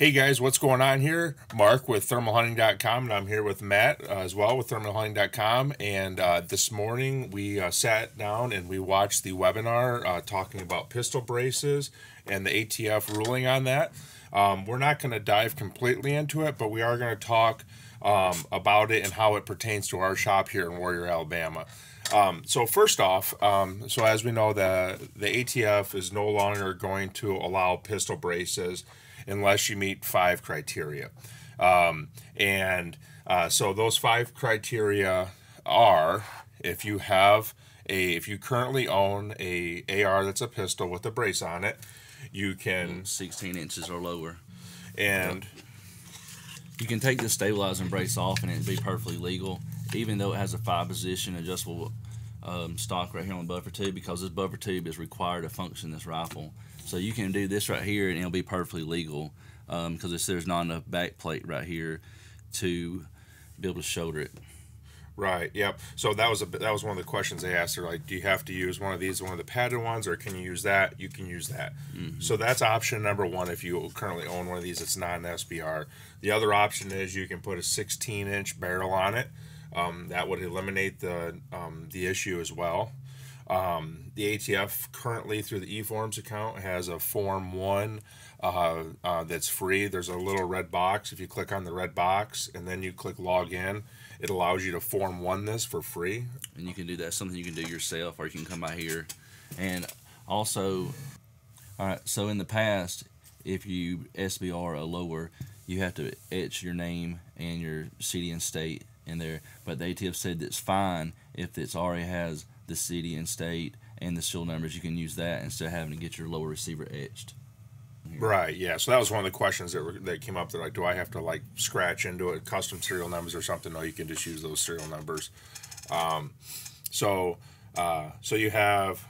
Hey guys, what's going on here? Mark with thermalhunting.com, and I'm here with Matt as well with thermalhunting.com. And this morning we sat down and we watched the webinar talking about pistol braces and the ATF ruling on that. We're not going to dive completely into it, but we are going to talk about it and how it pertains to our shop here in Warrior, Alabama. So first off, so as we know, the ATF is no longer going to allow pistol braces unless you meet 5 criteria. So those 5 criteria are if you currently own a AR that's a pistol with a brace on it, you can 16 inches or lower, and you can take the stabilizing brace off and it'd be perfectly legal, even though it has a 5-position adjustable stock right here on the buffer tube, because this buffer tube is required to function this rifle. So you can do this right here and it'll be perfectly legal, because there's not enough back plate right here to be able to shoulder it. Right. Yep. So that was one of the questions they asked. They're like, do you have to use one of these, one of the padded ones, or can you use that? You can use that. So that's option number one if you currently own one of these. It's not an SBR. The other option is you can put a 16-inch barrel on it. That would eliminate the issue as well. The ATF currently through the eForms account has a Form 1 that's free. There's a little red box. If you click on the red box and then you click log in, it allows you to Form 1 this for free. And you can do that, something you can do yourself, or you can come by here. And also, all right, so in the past, if you SBR a lower, you have to etch your name and your city and state in there. But the ATF said it's fine if it already has the city and state and the serial numbers. You can use that instead of having to get your lower receiver etched. Right, yeah. So that was one of the questions that came up. They're like, do I have to like scratch into it, custom serial numbers or something? No, you can just use those serial numbers. So you have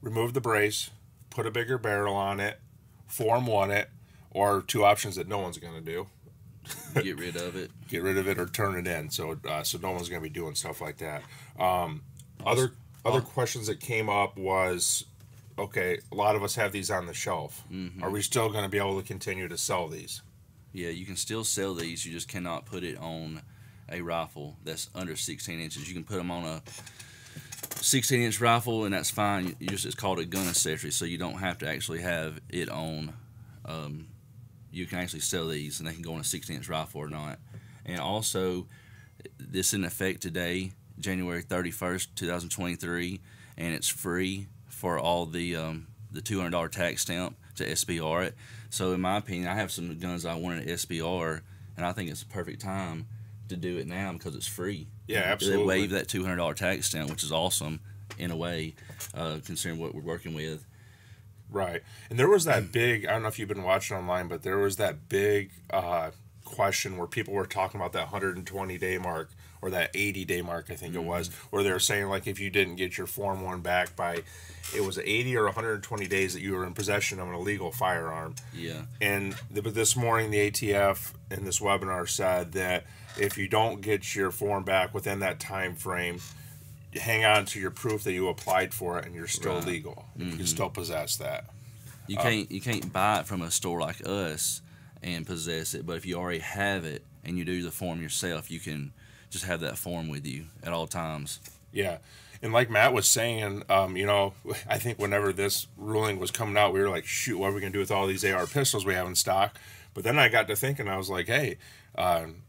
remove the brace, put a bigger barrel on it, Form 1 it, or 2 options that no one's going to do. Get rid of it. Get rid of it or turn it in. So no one's going to be doing stuff like that. Other questions that came up was, okay, a lot of us have these on the shelf. Are we still going to be able to continue to sell these? Yeah, you can still sell these. You just cannot put it on a rifle that's under 16 inches. You can put them on a 16-inch rifle, and that's fine. It's called a gun accessory, so you don't have to actually have it on. You can actually sell these, and they can go on a 16-inch rifle or not. And also, this is in effect today, January 31st, 2023, and it's free for all the $200 tax stamp to SBR it. So in my opinion, I have some guns I wanted to SBR, and I think it's a perfect time to do it now because it's free. Yeah, absolutely. They waive that $200 tax stamp, which is awesome in a way, considering what we're working with. Right. And there was that big, I don't know if you've been watching online, but there was that big question where people were talking about that 120-day mark, or that 80-day mark, I think it was, where they were saying, like, if you didn't get your Form 1 back by, it was 80 or 120 days that you were in possession of an illegal firearm. Yeah. And this morning, the ATF in this webinar said that if you don't get your form back within that time frame, hang on to your proof that you applied for it and you're still legal. You can still possess that. You can't buy it from a store like us and possess it, but if you already have it and you do the form yourself, you can just have that form with you at all times. Yeah. And like Matt was saying, I think whenever this ruling was coming out, we were like, shoot, what are we going to do with all these AR pistols we have in stock? But then I got to thinking, I was like, hey,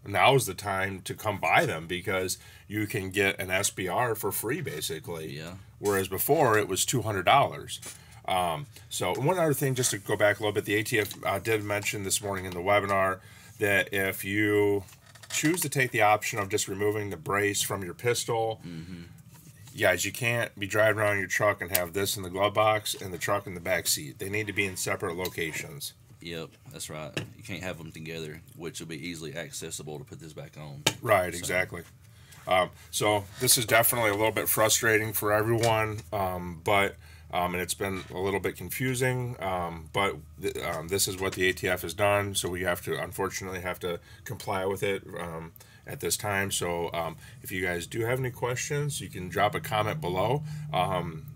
now's the time to come buy them, because you can get an SBR for free, basically. Yeah. Whereas before, it was $200. So one other thing, just to go back a little bit, the ATF did mention this morning in the webinar that if you choose to take the option of just removing the brace from your pistol, guys, you can't be driving around your truck and have this in the glove box and the truck in the back seat. They need to be in separate locations. Yep, that's right. You can't have them together, which will be easily accessible to put this back on. Right, exactly. So this is definitely a little bit frustrating for everyone, and it's been a little bit confusing, but this is what the ATF has done, so we unfortunately have to comply with it at this time. So if you guys do have any questions, you can drop a comment below.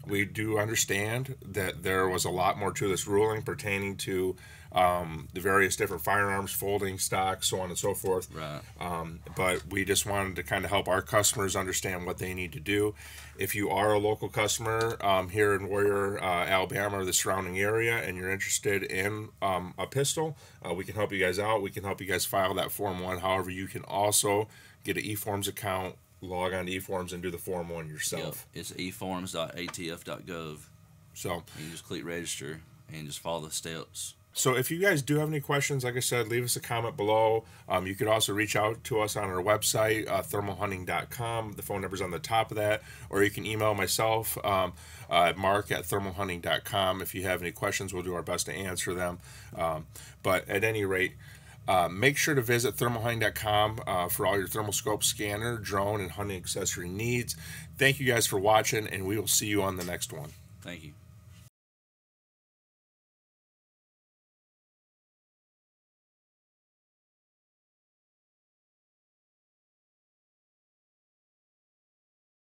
We do understand that there was a lot more to this ruling pertaining to the various different firearms, folding stock, so on and so forth. Right. But we just wanted to kind of help our customers understand what they need to do. If you are a local customer here in Warrior, Alabama, or the surrounding area, and you're interested in a pistol, we can help you guys out. We can help you guys file that Form 1. However, you can also get an eForms account, log on to eForms, and do the Form 1 yourself. Yep. It's eforms.atf.gov. So you just click register and just follow the steps. So if you guys do have any questions, like I said, leave us a comment below. You could also reach out to us on our website, thermalhunting.com. The phone number's on the top of that. Or you can email myself, mark@thermalhunting.com. If you have any questions, we'll do our best to answer them. But at any rate, make sure to visit thermalhunting.com for all your thermal scope, scanner, drone, and hunting accessory needs. Thank you guys for watching, and we will see you on the next one. Thank you.